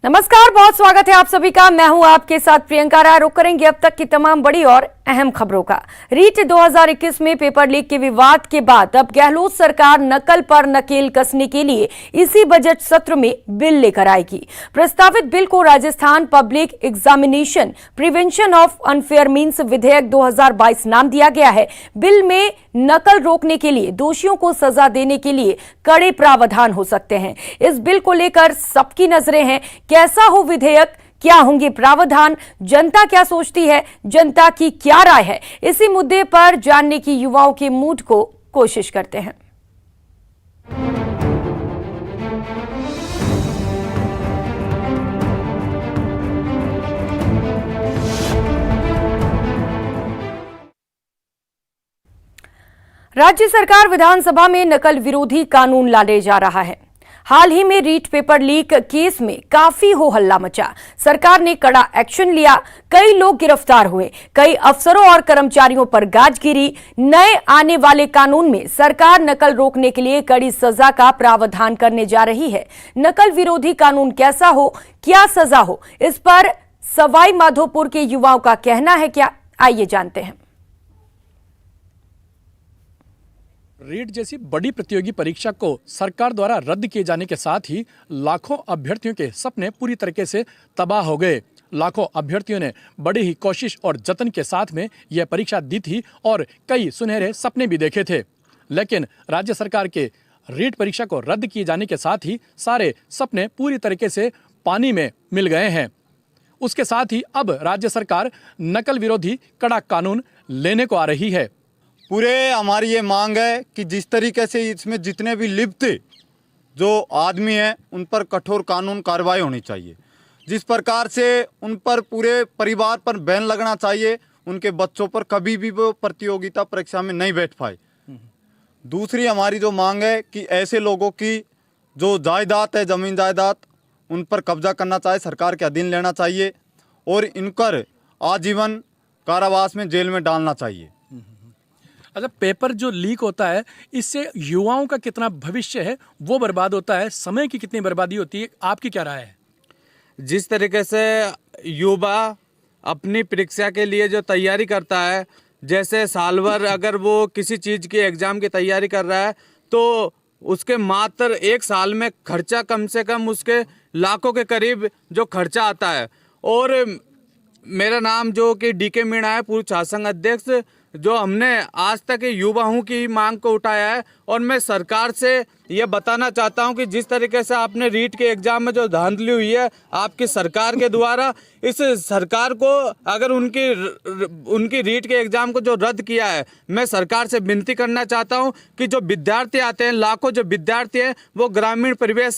नमस्कार, बहुत स्वागत है आप सभी का। मैं हूं आपके साथ प्रियंका राय। रुक करेंगे अब तक की तमाम बड़ी और अहम खबरों का। रीट 2021 में पेपर लीक के विवाद के बाद अब गहलोत सरकार नकल पर नकेल कसने के लिए इसी बजट सत्र में बिल लेकर आएगी। प्रस्तावित बिल को Rajasthan public examination prevention of unfair means विधेयक 2022 नाम दिया गया है। बिल में नकल रोकने के लिए दोषियों को सजा देने के लिए कड़े प्रावधान हो सकते हैं। इस बिल को लेकर सबकी नजरें हैं। कैसा हो विधेयक, क्या होंगे प्रावधान, जनता क्या सोचती है, जनता की क्या राय है, इसी मुद्दे पर जानने की युवाओं के मूड को कोशिश करते हैं। राज्य सरकार विधानसभा में नकल विरोधी कानून लाने जा रहा है। हाल ही में रीट पेपर लीक केस में काफी हो हल्ला मचा। सरकार ने कड़ा एक्शन लिया, कई लोग गिरफ्तार हुए, कई अफसरों और कर्मचारियों पर गाज गिरी। नए आने वाले कानून में सरकार नकल रोकने के लिए कड़ी सजा का प्रावधान करने जा रही है। नकल विरोधी कानून कैसा हो, क्या सजा हो, इस पर सवाई माधोपुर के युवाओं का कहना है क्या, आइए जानते हैं। रीट जैसी बड़ी प्रतियोगी परीक्षा को सरकार द्वारा रद्द किए जाने के साथ ही लाखों अभ्यर्थियों के सपने पूरी तरीके से तबाह हो गए। लाखों अभ्यर्थियों ने बड़ी ही कोशिश और जतन के साथ में यह परीक्षा दी थी और कई सुनहरे सपने भी देखे थे, लेकिन राज्य सरकार के रीट परीक्षा को रद्द किए जाने के साथ ही सारे सपने पूरी तरीके से पानी में मिल गए हैं। उसके साथ ही अब राज्य सरकार नकल विरोधी कड़ा कानून लेने को आ रही है। पूरे हमारी ये मांग है कि जिस तरीके से इसमें जितने भी लिप्त जो आदमी हैं उन पर कठोर कानून कार्रवाई होनी चाहिए। जिस प्रकार से उन पर पूरे परिवार पर बैन लगना चाहिए, उनके बच्चों पर कभी भी वो प्रतियोगिता परीक्षा में नहीं बैठ पाए। दूसरी हमारी जो मांग है कि ऐसे लोगों की जो जायदाद है, ज़मीन जायदाद, उन पर कब्जा करना चाहिए, सरकार के अधीन लेना चाहिए और इनकर आजीवन कारावास में जेल में डालना चाहिए। अच्छा, पेपर जो लीक होता है इससे युवाओं का कितना भविष्य है वो बर्बाद होता है, समय की कितनी बर्बादी होती है, आपकी क्या राय है? जिस तरीके से युवा अपनी परीक्षा के लिए जो तैयारी करता है, जैसे साल भर अगर वो किसी चीज़ की एग्ज़ाम की तैयारी कर रहा है तो उसके मात्र एक साल में खर्चा कम से कम उसके लाखों के करीब जो खर्चा आता है। और मेरा नाम जो कि DK मीणा है, पूर्व छात्र संघ अध्यक्ष, जो हमने आज तक युवाओं की मांग को उठाया है। और मैं सरकार से ये बताना चाहता हूं कि जिस तरीके से आपने रीट के एग्ज़ाम में जो धांधली हुई है आपकी सरकार के द्वारा, इस सरकार को अगर उनकी रीट के एग्ज़ाम को जो रद्द किया है, मैं सरकार से विनती करना चाहता हूं कि जो विद्यार्थी आते हैं, लाखों जो विद्यार्थी हैं वो ग्रामीण परिवेश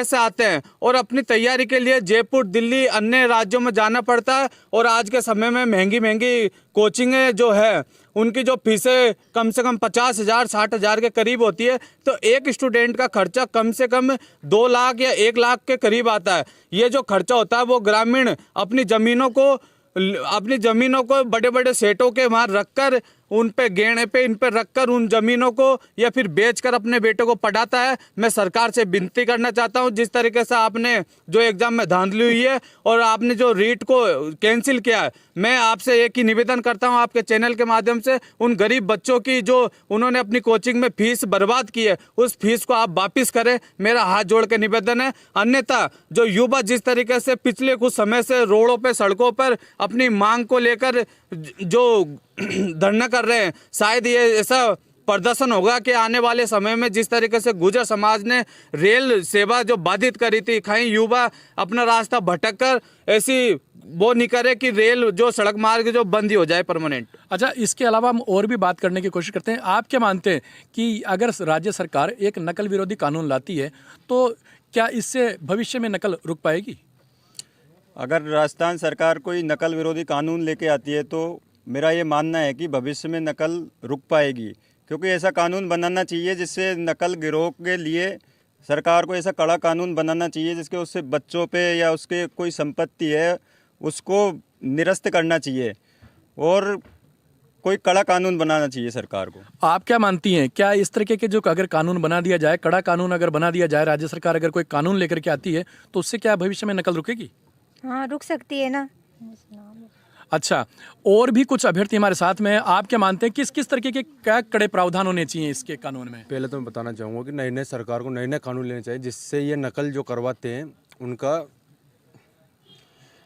से आते हैं और अपनी तैयारी के लिए जयपुर, दिल्ली, अन्य राज्यों में जाना पड़ता है। और आज के समय में महंगी कोचिंगें जो है उनकी जो फीसें कम से कम 50,000 60,000 के करीब होती है, तो एक स्टूडेंट का खर्चा कम से कम 2 लाख या 1 लाख के करीब आता है। ये जो खर्चा होता है वो ग्रामीण अपनी ज़मीनों को बड़े बड़े सेठों के वहाँ रखकर, उन पे गहने पे इन पे रखकर उन ज़मीनों को या फिर बेचकर अपने बेटों को पढ़ाता है। मैं सरकार से विनती करना चाहता हूं, जिस तरीके से आपने जो एग्ज़ाम में धांधली हुई है और आपने जो रीट को कैंसिल किया है, मैं आपसे एक ही निवेदन करता हूं आपके चैनल के माध्यम से, उन गरीब बच्चों की जो उन्होंने अपनी कोचिंग में फीस बर्बाद की है उस फीस को आप वापिस करें, मेरा हाथ जोड़ के निवेदन है। अन्यथा जो युवा जिस तरीके से पिछले कुछ समय से रोडों पर, सड़कों पर अपनी मांग को लेकर जो धरना कर रहे हैं, शायद ये ऐसा प्रदर्शन होगा कि आने वाले समय में जिस तरीके से गुर्जर समाज ने रेल सेवा जो बाधित करी थी, कहीं युवा अपना रास्ता भटक कर ऐसी वो नहीं करे कि रेल जो सड़क मार्ग जो बंद ही हो जाए परमानेंट। अच्छा, इसके अलावा हम और भी बात करने की कोशिश करते हैं। आप क्या मानते हैं कि अगर राज्य सरकार एक नकल विरोधी कानून लाती है तो क्या इससे भविष्य में नकल रुक पाएगी? अगर राजस्थान सरकार कोई नकल विरोधी कानून लेके आती है तो मेरा ये मानना है कि भविष्य में नकल रुक पाएगी, क्योंकि ऐसा कानून बनाना चाहिए जिससे नकल गिरोह के लिए सरकार को ऐसा कड़ा कानून बनाना चाहिए जिसके उससे बच्चों पे या उसके कोई संपत्ति है उसको निरस्त करना चाहिए। और कोई कड़ा कानून बनाना चाहिए सरकार को। आप क्या मानती हैं, क्या इस तरीके के जो अगर कानून बना दिया जाए, कड़ा कानून अगर बना दिया जाए, राज्य सरकार अगर कोई कानून लेकर के आती है तो उससे क्या भविष्य में नकल रुकेगी? हाँ, रुक सकती है ना। अच्छा, और भी कुछ अभ्यर्थी हमारे साथ में हैं। आप क्या मानते हैं किस किस तरीके के क्या कड़े प्रावधान होने चाहिए इसके कानून में? पहले तो मैं बताना चाहूँगा कि नए नए सरकार को नए नए कानून लेने चाहिए जिससे ये नकल जो करवाते हैं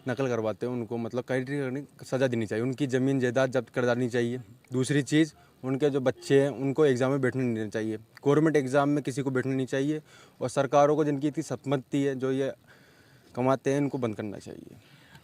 उनको मतलब कहीं सज़ा देनी चाहिए, उनकी ज़मीन जायदाद जब्त कर देनी चाहिए। दूसरी चीज़, उनके जो बच्चे हैं उनको एग्ज़ाम में बैठने नहीं देना चाहिए, गवर्नमेंट एग्ज़ाम में किसी को बैठने नहीं चाहिए। और सरकारों को जिनकी इतनी संपत्ति है जो ये कमाते हैं इनको बंद करना चाहिए।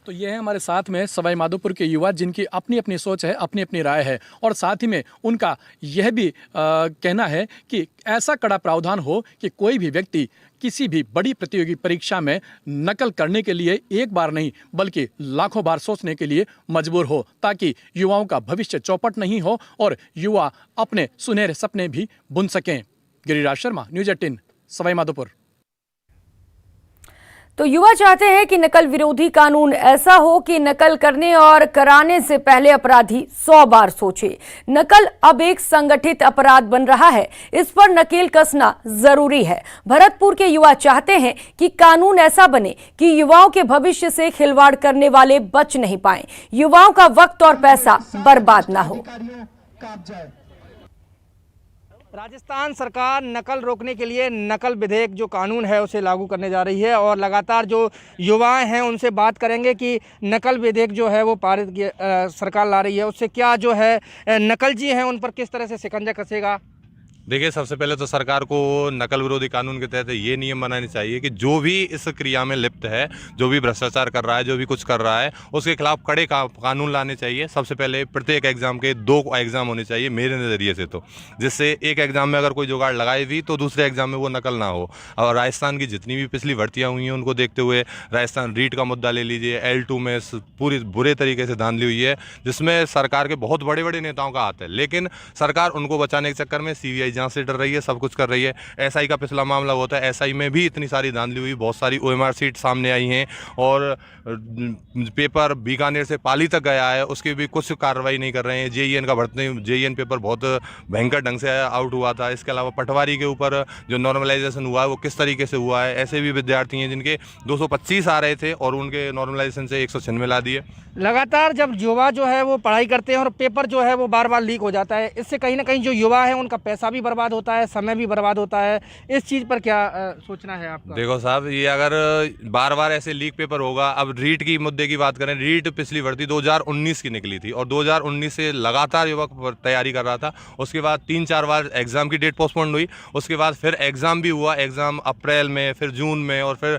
तो ये है हमारे साथ में सवाई माधोपुर के युवा जिनकी अपनी अपनी सोच है, अपनी अपनी राय है, और साथ ही में उनका यह भी कहना है कि ऐसा कड़ा प्रावधान हो कि कोई भी व्यक्ति किसी भी बड़ी प्रतियोगी परीक्षा में नकल करने के लिए एक बार नहीं बल्कि लाखों बार सोचने के लिए मजबूर हो, ताकि युवाओं का भविष्य चौपट नहीं हो और युवा अपने सुनहरे सपने भी बुन सकें। गिरिराज शर्मा, न्यूज़ 18, सवाई माधोपुर। तो युवा चाहते हैं कि नकल विरोधी कानून ऐसा हो कि नकल करने और कराने से पहले अपराधी 100 बार सोचे। नकल अब एक संगठित अपराध बन रहा है, इस पर नकेल कसना जरूरी है। भरतपुर के युवा चाहते हैं कि कानून ऐसा बने कि युवाओं के भविष्य से खिलवाड़ करने वाले बच नहीं पाए, युवाओं का वक्त और पैसा बर्बाद ना हो। राजस्थान सरकार नकल रोकने के लिए नकल विधेयक जो कानून है उसे लागू करने जा रही है, और लगातार जो युवाएं हैं उनसे बात करेंगे कि नकल विधेयक जो है वो पारित सरकार ला रही है, उससे क्या जो है नकलजी हैं उन पर किस तरह से शिकंजा कसेगा। देखिए, सबसे पहले तो सरकार को नकल विरोधी कानून के तहत ये नियम बनाने चाहिए कि जो भी इस क्रिया में लिप्त है, जो भी भ्रष्टाचार कर रहा है, जो भी कुछ कर रहा है, उसके खिलाफ कड़े कानून लाने चाहिए। सबसे पहले प्रत्येक एग्जाम के 2 एग्जाम होने चाहिए मेरे नज़रिए से, तो जिससे एक एग्जाम में अगर कोई जुगाड़ लगाए भी तो दूसरे एग्जाम में वो नकल ना हो। और राजस्थान की जितनी भी पिछली भर्तियाँ हुई हैं उनको देखते हुए राजस्थान रीट का मुद्दा ले लीजिए, L2 में पूरी बुरे तरीके से धांधली हुई है, जिसमें सरकार के बहुत बड़े बड़े नेताओं का हाथ है, लेकिन सरकार उनको बचाने के चक्कर में CBI जांच से डर रही है, सब कुछ कर रही है। SI का पिछला मामला होता है, SI में भी इतनी सारी धांधली हुई, बहुत सारी OMR सीट सामने आई हैं, और पेपर बीकानेर से पाली तक गया है, उसकी भी कुछ कार्रवाई नहीं कर रहे हैं। JEN का JEN पेपर बहुत भयंकर ढंग से आउट हुआ था। इसके अलावा पटवारी के ऊपर जो नॉर्मलाइजेशन हुआ है वो किस तरीके से हुआ है। ऐसे भी विद्यार्थी हैं जिनके 225 आ रहे थे और उनके नॉर्मलाइजेशन से 196 ला दिए। लगातार जब युवा जो है वो पढ़ाई करते हैं और पेपर जो है वो बार बार लीक हो जाता है, इससे कहीं ना कहीं जो युवा है उनका पैसा भी बर्बाद होता है, समय भी बर्बाद होता है। इस चीज़ पर क्या सोचना है आपका? देखो साहब, ये अगर बार बार ऐसे लीक पेपर होगा, अब रीट की मुद्दे की बात करें, रीट पिछली भर्ती 2019 की निकली थी और 2019 से लगातार युवक तैयारी कर रहा था। उसके बाद 3-4 बार एग्ज़ाम की डेट पोस्टपोन्ड हुई, उसके बाद फिर एग्ज़ाम भी हुआ, एग्ज़ाम अप्रैल में, फिर जून में, और फिर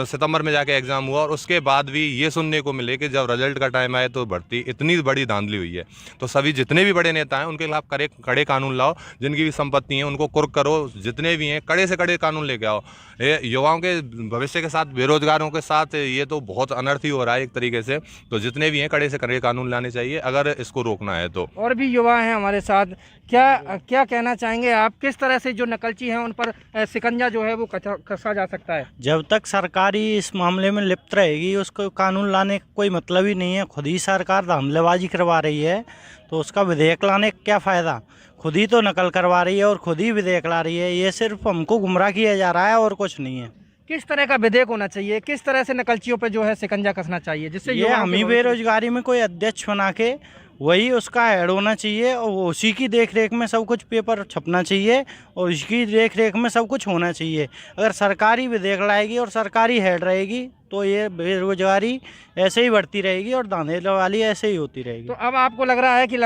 सितंबर में जाके एग्ज़ाम हुआ, और उसके बाद भी ये सुनने को मिले कि जब रिजल्ट का टाइम आए तो भर्ती इतनी बड़ी धांधली हुई है। तो सभी जितने भी बड़े नेता हैं उनके खिलाफ कड़े कानून लाओ, जिनकी भी संपत्ति है उनको कुर्क करो, जितने भी हैं कड़े से कड़े कानून लेके आओ। ये युवाओं के भविष्य के साथ, बेरोजगारों के साथ ये तो बहुत अनर्थ ही हो रहा है एक तरीके से। तो जितने भी हैं कड़े से कड़े कानून लाने चाहिए अगर इसको रोकना है तो। और भी युवा हैं हमारे साथ, क्या कहना चाहेंगे आप, किस तरह से जो नकलची हैं उन पर शिकंजा जो है वो कसा जा सकता है? जब तक सरकारी इस मामले में लिप्त रहेगी उसको कानून लाने का कोई मतलब ही नहीं है। खुद ही सरकार धांधलेबाजी करवा रही है तो उसका विधेयक लाने का क्या फ़ायदा। खुद ही तो नकल करवा रही है और खुद ही विधेयक ला रही है। ये सिर्फ हमको गुमराह किया जा रहा है और कुछ नहीं है। किस तरह का विधेयक होना चाहिए, किस तरह से नकलचियों पे जो है शिकंजा कसना चाहिए, जिससे ये हम ही बेरोजगारी में कोई अध्यक्ष बना के वही उसका ऐड होना चाहिए और उसी की देख रेख में सब कुछ पेपर छपना चाहिए और उसकी देख रेख में सब कुछ होना चाहिए। अगर सरकारी विधेयक लाएगी और सरकारी हेड रहेगी तो ये बेरोजगारी ऐसे ही बढ़ती रहेगी और धांधली ऐसे ही होती रहेगी। तो अब आपको लग रहा है कि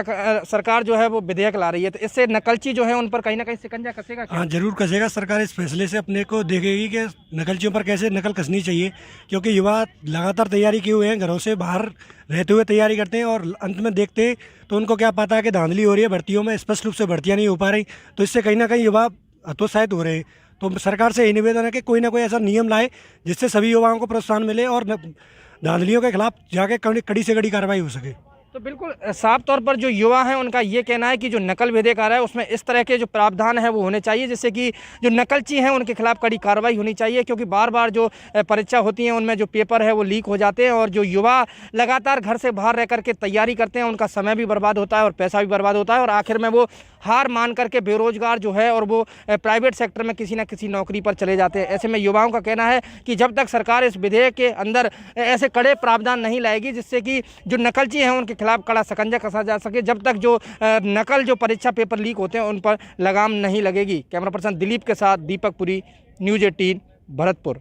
सरकार जो है वो विधेयक ला रही है, तो इससे नकलची जो है उन पर कहीं ना कहीं शिकंजा कसेगा? हाँ, जरूर कसेगा। सरकार इस फैसले से अपने को देखेगी कि नकलचियों पर कैसे नकल कसनी चाहिए, क्योंकि युवा लगातार तैयारी किए हुए हैं, घरों से बाहर रहते हुए तैयारी करते हैं और अंत में देखते हैं तो उनको क्या पता है कि धांधली हो रही है, भर्तियों में स्पष्ट रूप से भर्तियाँ नहीं हो पा रही। तो इससे कहीं ना कहीं युवा हतोत्साहित हो रहे हैं। तो सरकार से यही निवेदन है कि कोई ना कोई ऐसा नियम लाए जिससे सभी युवाओं को प्रोत्साहन मिले और धांधलियों के खिलाफ जाके कड़ी से कड़ी कार्रवाई हो सके। तो बिल्कुल साफ तौर पर जो युवा हैं उनका ये कहना है कि जो नकल विधेयक आ रहा है उसमें इस तरह के जो प्रावधान है वो होने चाहिए, जिससे कि जो नकलची हैं उनके खिलाफ कड़ी कार्रवाई होनी चाहिए, क्योंकि बार बार जो परीक्षा होती है उनमें जो पेपर है वो लीक हो जाते हैं और जो युवा लगातार घर से बाहर रह करके तैयारी करते हैं उनका समय भी बर्बाद होता है और पैसा भी बर्बाद होता है और आखिर में वो हार मान करके बेरोजगार जो है और वो प्राइवेट सेक्टर में किसी न किसी नौकरी पर चले जाते हैं। ऐसे में युवाओं का कहना है कि जब तक सरकार इस विधेयक के अंदर ऐसे कड़े प्रावधान नहीं लाएगी जिससे कि जो नकलची हैं उनके खिलाफ कड़ा शिकंजा कसा जा सके, जब तक जो नकल जो परीक्षा पेपर लीक होते हैं उन पर लगाम नहीं लगेगी। कैमरा पर्सन दिलीप के साथ दीपक पुरी, न्यूज़ 18 भरतपुर।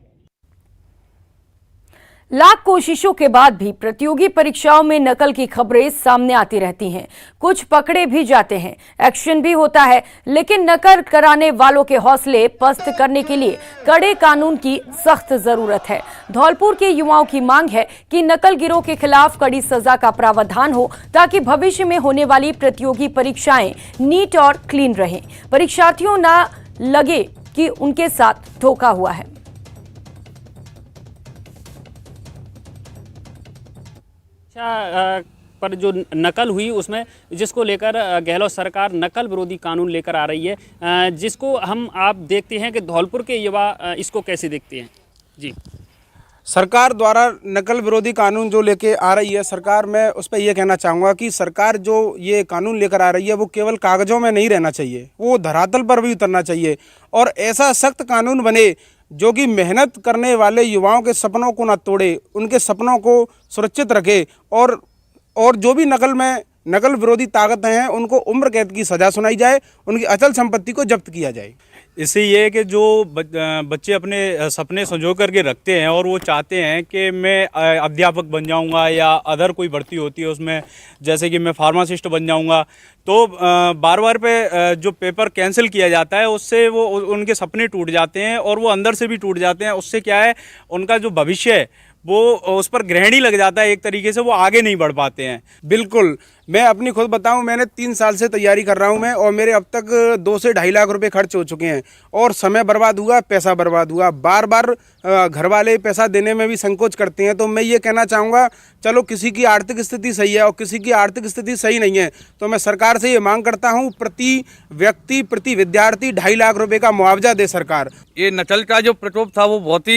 लाख कोशिशों के बाद भी प्रतियोगी परीक्षाओं में नकल की खबरें सामने आती रहती हैं। कुछ पकड़े भी जाते हैं, एक्शन भी होता है, लेकिन नकल कराने वालों के हौसले पस्त करने के लिए कड़े कानून की सख्त जरूरत है। धौलपुर के युवाओं की मांग है कि नकल गिरोह के खिलाफ कड़ी सजा का प्रावधान हो ताकि भविष्य में होने वाली प्रतियोगी परीक्षाएं नीट और क्लीन रहें, परीक्षार्थियों न लगे कि उनके साथ धोखा हुआ है। पर जो नकल हुई उसमें जिसको लेकर गहलोत सरकार नकल विरोधी कानून लेकर आ रही है, जिसको आप देखते हैं कि धौलपुर के युवा इसको कैसे देखते हैं। जी, सरकार द्वारा नकल विरोधी कानून जो लेके आ रही है सरकार, मैं उस पर यह कहना चाहूँगा कि सरकार जो ये कानून लेकर आ रही है वो केवल कागज़ों में नहीं रहना चाहिए, वो धरातल पर भी उतरना चाहिए और ऐसा सख्त कानून बने जो कि मेहनत करने वाले युवाओं के सपनों को न तोड़े, उनके सपनों को सुरक्षित रखे और जो भी नकल विरोधी ताकतें हैं उनको उम्र कैद की सज़ा सुनाई जाए, उनकी अचल संपत्ति को जब्त किया जाए। इससे ये है कि जो बच्चे अपने सपने संजो करके रखते हैं और वो चाहते हैं कि मैं अध्यापक बन जाऊंगा या अदर कोई भर्ती होती है उसमें, जैसे कि मैं फार्मासिस्ट बन जाऊंगा, तो बार बार पे जो पेपर कैंसिल किया जाता है उससे वो उनके सपने टूट जाते हैं और वो अंदर से भी टूट जाते हैं। उससे क्या है, उनका जो भविष्य है वो उस पर ग्रहण ही लग जाता है, एक तरीके से वो आगे नहीं बढ़ पाते हैं। बिल्कुल, मैं अपनी खुद बताऊं, मैंने 3 साल से तैयारी कर रहा हूं मैं, और मेरे अब तक 2 से 2.5 लाख रुपए खर्च हो चुके हैं और समय बर्बाद हुआ, पैसा बर्बाद हुआ। बार बार घर वाले पैसा देने में भी संकोच करते हैं। तो मैं ये कहना चाहूँगा, चलो किसी की आर्थिक स्थिति सही है और किसी की आर्थिक स्थिति सही नहीं है, तो मैं सरकार से ये मांग करता हूँ प्रति व्यक्ति प्रति विद्यार्थी 2.5 लाख रुपये का मुआवजा दे सरकार। ये नकल का जो प्रकोप था वो बहुत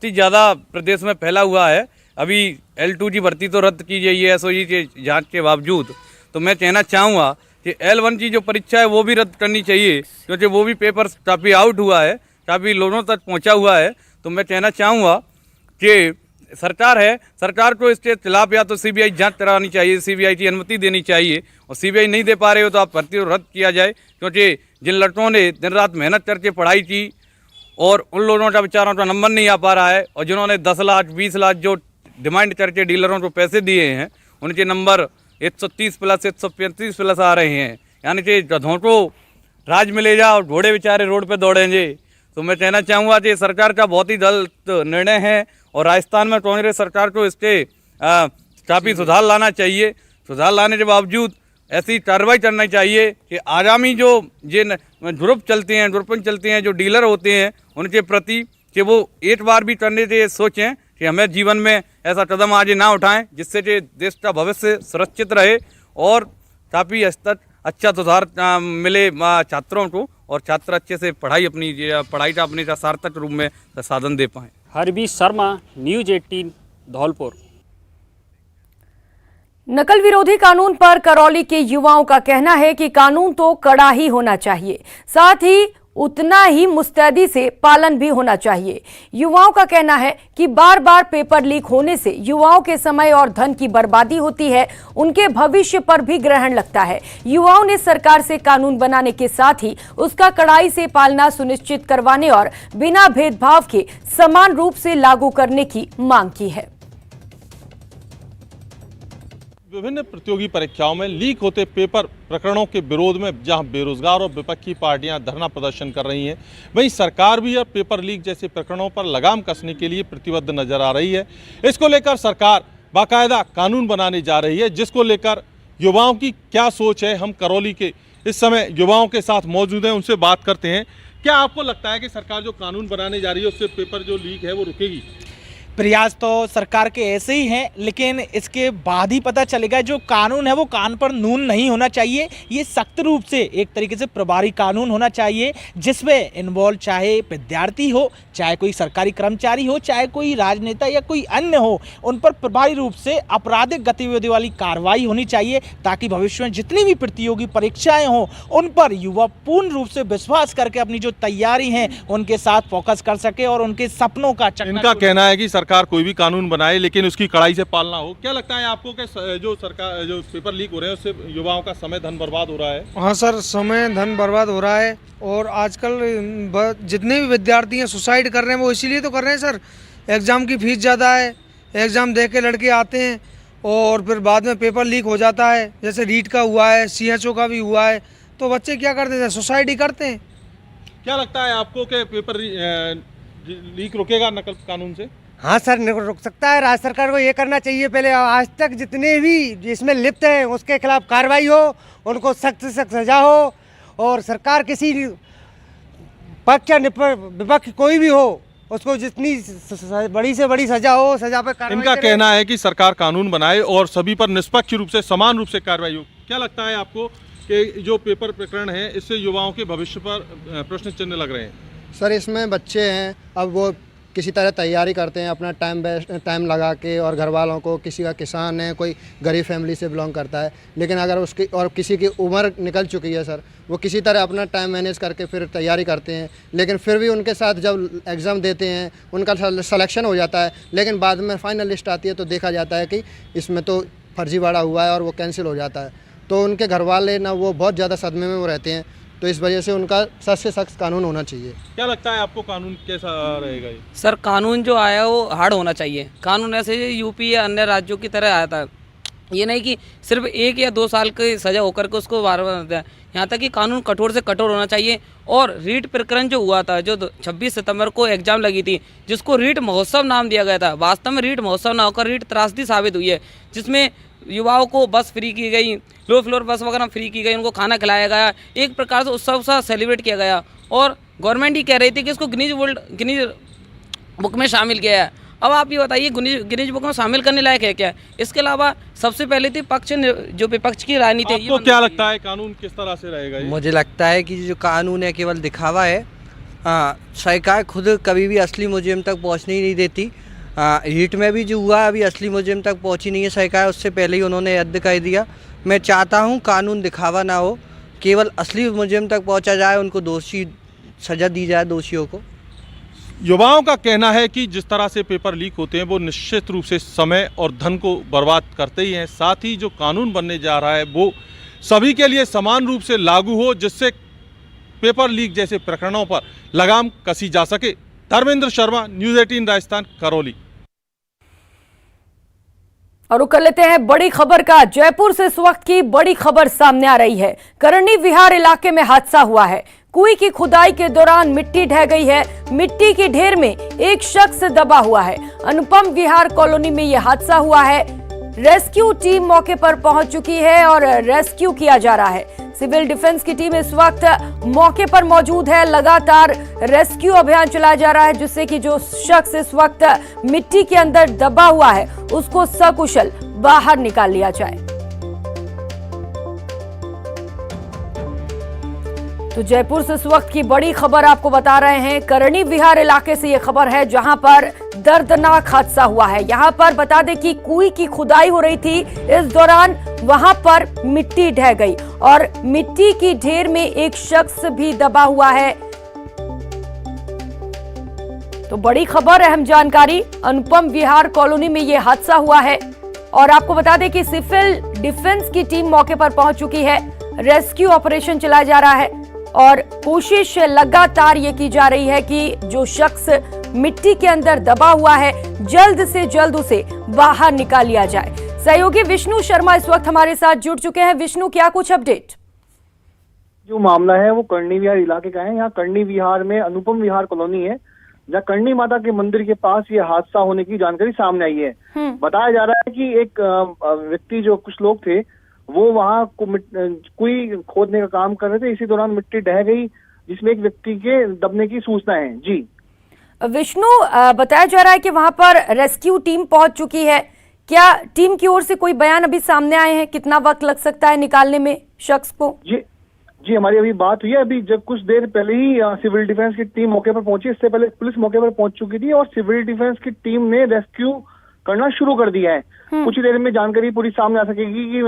ही ज़्यादा प्रदेश में फैला हुआ है। अभी L2 की भर्ती तो रद्द की गई है SOE के जांच के बावजूद, तो मैं कहना चाहूँगा कि L1 की जो परीक्षा है वो भी रद्द करनी चाहिए, क्योंकि वो भी पेपर काफ़ी आउट हुआ है, काफ़ी लोगों तक पहुँचा हुआ है। तो मैं कहना चाहूँगा कि सरकार को इसके खिलाफ या तो CBI जांच करानी चाहिए, CBI की अनुमति देनी चाहिए, और CBI नहीं दे पा रहे हो तो आप भर्ती रद्द किया जाए, क्योंकि जिन लड़कों ने दिन रात मेहनत करके पढ़ाई की और उन लोगों का बेचारों का नंबर नहीं आ पा रहा है, और जिन्होंने 10 लाख 20 लाख जो डिमांड करके डीलरों को पैसे दिए हैं उनके नंबर 130 प्लस 135 प्लस आ रहे हैं, यानी कि गधों को राज मिलेगा और घोड़े बेचारे रोड पे दौड़ेंगे। तो मैं कहना चाहूँगा कि सरकार का बहुत ही गलत निर्णय है और राजस्थान में कांग्रेस सरकार को इसके काफ़ी सुधार लाना चाहिए। सुधार लाने के बावजूद ऐसी कार्रवाई करना चाहिए कि आगामी जो ये ग्रुप चलते हैं जो डीलर होते हैं उनके प्रति कि वो एक बार भी करने से सोचें कि हमें जीवन में ऐसा कदम आगे ना उठाएं, जिससे कि देश का भविष्य सुरक्षित रहे और काफ़ी हद तक अच्छा सुधार मिले छात्रों को और छात्र अच्छे से पढ़ाई का अपने सार्थक रूप में साधन दे पाएँ। हरबी शर्मा, न्यूज़ 18 धौलपुर। नकल विरोधी कानून पर करौली के युवाओं का कहना है कि कानून तो कड़ा ही होना चाहिए, साथ ही उतना ही मुस्तैदी से पालन भी होना चाहिए। युवाओं का कहना है कि बार बार पेपर लीक होने से युवाओं के समय और धन की बर्बादी होती है, उनके भविष्य पर भी ग्रहण लगता है। युवाओं ने सरकार से कानून बनाने के साथ ही उसका कड़ाई से पालना सुनिश्चित करवाने और बिना भेदभाव के समान रूप से लागू करने की मांग की है। विभिन्न प्रतियोगी परीक्षाओं में लीक होते पेपर प्रकरणों के विरोध में जहां बेरोजगार और विपक्षी पार्टियां धरना प्रदर्शन कर रही हैं, वहीं सरकार भी अब पेपर लीक जैसे प्रकरणों पर लगाम कसने के लिए प्रतिबद्ध नजर आ रही है। इसको लेकर सरकार बाकायदा कानून बनाने जा रही है, जिसको लेकर युवाओं की क्या सोच है। हम करौली के इस समय युवाओं के साथ मौजूद हैं, उनसे बात करते हैं। क्या आपको लगता है कि सरकार जो कानून बनाने जा रही है उससे पेपर जो लीक है वो रुकेगी? प्रयास तो सरकार के ऐसे ही हैं, लेकिन इसके बाद ही पता चलेगा। जो कानून है वो कान पर नून नहीं होना चाहिए, ये सख्त रूप से एक तरीके से प्रभारी कानून होना चाहिए, जिसमें इन्वॉल्व चाहे विद्यार्थी हो, चाहे कोई सरकारी कर्मचारी हो, चाहे कोई राजनेता या कोई अन्य हो, उन पर प्रभारी रूप से आपराधिक गतिविधि वाली कार्रवाई होनी चाहिए, ताकि भविष्य में जितनी भी प्रतियोगी परीक्षाएं हों उन पर युवा पूर्ण रूप से विश्वास करके अपनी जो तैयारी है उनके साथ फोकस कर सके और उनके सपनों का इनका कहना है कि सरकार कोई भी कानून बनाए लेकिन उसकी कड़ाई से पालना हो। क्या लगता है आपको कि जो सरकार जो पेपर लीक हो रहे हैं उससे युवाओं का समय धन बर्बाद हो रहा है? हाँ सर, समय धन बर्बाद हो रहा है और आजकल जितने भी विद्यार्थी हैं सुसाइड कर रहे हैं वो इसीलिए तो कर रहे हैं सर। एग्ज़ाम की फीस ज़्यादा है, एग्ज़ाम दे के लड़के आते हैं और फिर बाद में पेपर लीक हो जाता है, जैसे रीट का हुआ है, CHO का भी हुआ है, तो बच्चे क्या करते हैं, सुसाइड ही करते हैं। क्या लगता है आपको कि पेपर लीक रुकेगा नकल कानून से? हाँ सर, रुक सकता है। राज्य सरकार को ये करना चाहिए, पहले आज तक जितने भी इसमें लिप्त हैं उसके खिलाफ कार्रवाई हो, उनको सख्त से सख्त सजा हो, और सरकार किसी पक्ष या विपक्ष कोई भी हो उसको जितनी बड़ी से बड़ी सजा हो, सजा पे कार्रवाई। इनका कहना है कि सरकार कानून बनाए और सभी पर निष्पक्ष रूप से समान रूप से कार्रवाई हो। क्या लगता है आपको कि जो पेपर प्रकरण है इससे युवाओं के भविष्य पर प्रश्न चिन्ह लग रहे हैं? सर, इसमें बच्चे हैं, अब वो किसी तरह तैयारी करते हैं अपना टाइम लगा के, और घर वालों को, किसी का किसान है, कोई गरीब फैमिली से बिलोंग करता है, लेकिन अगर उसकी और किसी की उम्र निकल चुकी है सर, वो किसी तरह अपना टाइम मैनेज करके फिर तैयारी करते हैं, लेकिन फिर भी उनके साथ जब एग्ज़ाम देते हैं उनका सिलेक्शन हो जाता है, लेकिन बाद में फाइनल लिस्ट आती है तो देखा जाता है कि इसमें तो फर्जीवाड़ा हुआ है और वो कैंसिल हो जाता है, तो उनके घर वाले ना वो बहुत ज़्यादा सदमे में वो रहते हैं, तो इस वजह से उनका सख्त से सख्त कानून होना चाहिए। क्या लगता है आपको कानून कैसा रहेगा ये? सर, कानून जो आया वो हार्ड होना चाहिए। कानून ऐसे यूपी या अन्य राज्यों की तरह आया था, ये नहीं कि सिर्फ 1 या 2 साल की सज़ा होकर के उसको बार बार, यहाँ तक कि कानून कठोर से कठोर होना चाहिए। और रीट प्रकरण जो हुआ था, जो 26 सितंबर को एग्जाम लगी थी, जिसको रीट महोत्सव नाम दिया गया था, वास्तव में रीट महोत्सव ना होकर रीट त्रासदी साबित हुई है, जिसमें युवाओं को बस फ्री की गई, लो फ्लोर बस वगैरह फ्री की गई, उनको खाना खिलाया गया, एक प्रकार से उत्सव सा सेलिब्रेट किया गया, और गवर्नमेंट ही कह रही थी कि इसको गिनीज बुक में शामिल किया है। अब आप ये बताइए, गिनीज बुक में शामिल करने लायक है क्या? इसके अलावा सबसे पहले थी जो विपक्ष की राजनीति। आपको क्या लगता है कानून किस तरह से रहेगा ये? मुझे लगता है कि जो कानून है केवल दिखावा है। सरकार खुद कभी भी असली मुजरिम तक पहुँचने ही नहीं देती। रीट में भी जो हुआ अभी असली मुजरिम तक पहुंची नहीं है सरकार, उससे पहले ही उन्होंने रद्द कर दिया। मैं चाहता हूं कानून दिखावा ना हो, केवल असली मुजरिम तक पहुंचा जाए, उनको दोषी सजा दी जाए दोषियों को। युवाओं का कहना है कि जिस तरह से पेपर लीक होते हैं वो निश्चित रूप से समय और धन को बर्बाद करते ही हैं, साथ ही जो कानून बनने जा रहा है वो सभी के लिए समान रूप से लागू हो, जिससे पेपर लीक जैसे प्रकरणों पर लगाम कसी जा सके। धर्मेंद्र शर्मा, न्यूज़ 18 राजस्थान, करौली। और रुक कर लेते हैं बड़ी खबर का। जयपुर से इस वक्त की बड़ी खबर सामने आ रही है। करणी विहार इलाके में हादसा हुआ है। कुएं की खुदाई के दौरान मिट्टी ढह गई है। मिट्टी के ढेर में एक शख्स दबा हुआ है। अनुपम विहार कॉलोनी में यह हादसा हुआ है। रेस्क्यू टीम मौके पर पहुंच चुकी है और रेस्क्यू किया जा रहा है। सिविल डिफेंस की टीम इस वक्त मौके पर मौजूद है। लगातार रेस्क्यू अभियान चलाया जा रहा है, जिससे कि जो शख्स इस वक्त मिट्टी के अंदर दबा हुआ है उसको सकुशल बाहर निकाल लिया जाए। तो जयपुर से इस वक्त की बड़ी खबर आपको बता रहे हैं। करणी विहार इलाके से यह खबर है, जहां पर दर्दनाक हादसा हुआ है। यहां पर बता दें कि कुएं की खुदाई हो रही थी, इस दौरान वहां पर मिट्टी ढह गई और मिट्टी की ढेर में एक शख्स भी दबा हुआ है। तो बड़ी खबर, अहम जानकारी। अनुपम विहार कॉलोनी में यह हादसा हुआ है और आपको बता दें कि सिविल डिफेंस की टीम मौके पर पहुंच चुकी है। रेस्क्यू ऑपरेशन चलाया जा रहा है और कोशिश लगातार ये की जा रही है कि जो शख्स मिट्टी के अंदर दबा हुआ है जल्द से जल्द उसे बाहर निकाल लिया जाए। सहयोगी विष्णु शर्मा इस वक्त हमारे साथ जुड़ चुके हैं। विष्णु, क्या कुछ अपडेट? जो मामला है वो करणी विहार इलाके का है। यहाँ करणी विहार में अनुपम विहार कॉलोनी है, जहाँ करणी माता के मंदिर के पास ये हादसा होने की जानकारी सामने आई है। बताया जा रहा है कि एक व्यक्ति, जो कुछ लोग थे, वो वहाँ कुएं खोदने का काम कर रहे थे। इसी दौरान मिट्टी ढह गई, जिसमें एक व्यक्ति के दबने की सूचना है। जी विष्णु, बताया जा रहा है कि वहां पर रेस्क्यू टीम पहुंच चुकी है। क्या टीम की ओर से कोई बयान अभी सामने आए हैं? कितना वक्त लग सकता है निकालने में शख्स को? जी हमारी अभी बात हुई है। अभी जब कुछ देर पहले ही सिविल डिफेंस की टीम मौके पर पहुंची। इससे पहले पुलिस मौके पर पहुंच चुकी थी और सिविल डिफेंस की टीम ने रेस्क्यू करना शुरू कर दिया है। कुछ ही देर में जानकारी पूरी सामने आ सकेगी कि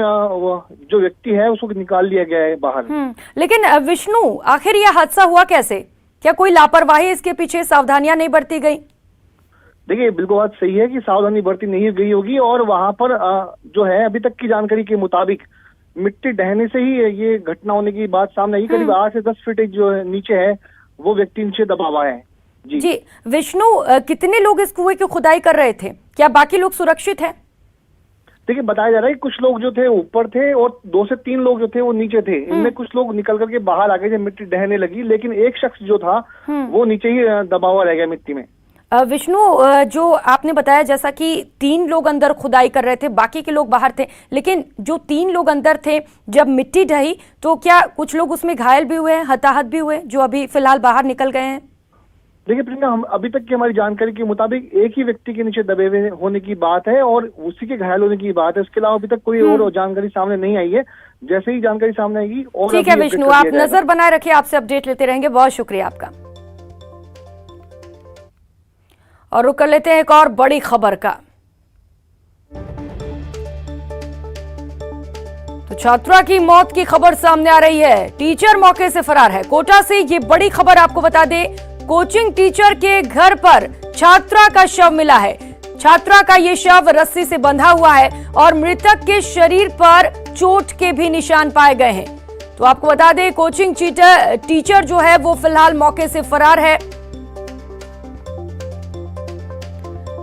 जो व्यक्ति है उसको निकाल लिया गया है बाहर। लेकिन विष्णु, आखिर यह हादसा हुआ कैसे? क्या कोई लापरवाही इसके पीछे, सावधानियां नहीं बरती गई? देखिए, बिल्कुल बात सही है कि सावधानी बरती नहीं गई होगी और वहां पर जो है अभी तक की जानकारी के मुताबिक मिट्टी ढहने से ही ये घटना होने की बात सामने आई। करीब 8 से 10 फीट जो नीचे है वो व्यक्ति नीचे दबा हुआ है। जी विष्णु, कितने लोग इस कुएं की खुदाई कर रहे थे? क्या बाकी लोग सुरक्षित हैं? देखिए, बताया जा रहा है कि कुछ लोग जो थे ऊपर थे और 2 से 3 लोग जो थे वो नीचे थे। इनमें कुछ लोग निकल करके बाहर आ गए जब मिट्टी ढहने लगी, लेकिन एक शख्स जो था वो नीचे ही दबा हुआ रह गया मिट्टी में। विष्णु, जो आपने बताया जैसा कि 3 लोग अंदर खुदाई कर रहे थे, बाकी के लोग बाहर थे, लेकिन जो 3 लोग अंदर थे जब मिट्टी ढही तो क्या कुछ लोग उसमें घायल भी हुए हैं, हताहत भी हुए, जो अभी फिलहाल बाहर निकल गए हैं? देखिए प्रियंका, हम अभी तक की हमारी जानकारी के मुताबिक एक ही व्यक्ति के नीचे दबे हुए होने की बात है और उसी के घायल होने की बात है। उसके अलावा अभी तक कोई और जानकारी सामने नहीं आई है। जैसे ही जानकारी सामने आएगी और ठीक है विष्णु, आप नजर बनाए रखिए, आपसे अपडेट लेते रहेंगे। बहुत शुक्रिया आपका। और रुक कर लेते हैं एक और बड़ी खबर का। तो छात्रा की मौत की खबर सामने आ रही है। टीचर मौके से फरार है। कोटा से ये बड़ी खबर आपको बता दे, कोचिंग टीचर के घर पर छात्रा का शव मिला है। छात्रा का ये शव रस्सी से बंधा हुआ है और मृतक के शरीर पर चोट के भी निशान पाए गए हैं। तो आपको बता दें, कोचिंग टीचर जो है वो फिलहाल मौके से फरार है।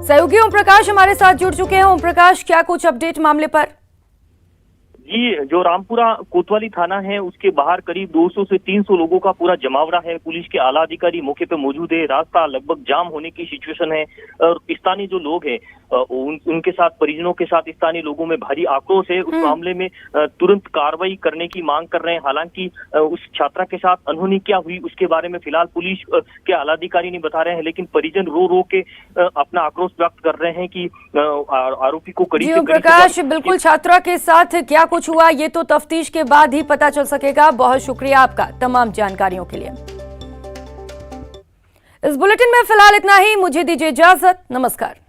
सहयोगी ओम प्रकाश हमारे साथ जुड़ चुके हैं। ओम प्रकाश, क्या कुछ अपडेट मामले पर? जी, जो रामपुरा कोतवाली थाना है उसके बाहर करीब 200 से 300 लोगों का पूरा जमावड़ा है। पुलिस के आला अधिकारी मौके पे मौजूद है। रास्ता लगभग जाम होने की सिचुएशन है और स्थानीय जो लोग हैं उनके साथ, परिजनों के साथ स्थानीय लोगों में भारी आक्रोश है। उस मामले में तुरंत कार्रवाई करने की मांग कर रहे हैं। हालांकि उस छात्रा के साथ अनहोनी क्या हुई उसके बारे में फिलहाल पुलिस के आला अधिकारी नहीं बता रहे हैं, लेकिन परिजन रो रो के अपना आक्रोश व्यक्त कर रहे हैं कि आरोपी को कड़ी से कड़ी प्रकाश, बिल्कुल छात्रा के साथ क्या कुछ हुआ ये तो तफ्तीश के बाद ही पता चल सकेगा। बहुत शुक्रिया आपका तमाम जानकारियों के लिए। इस बुलेटिन में फिलहाल इतना ही। मुझे दीजिए इजाजत। नमस्कार।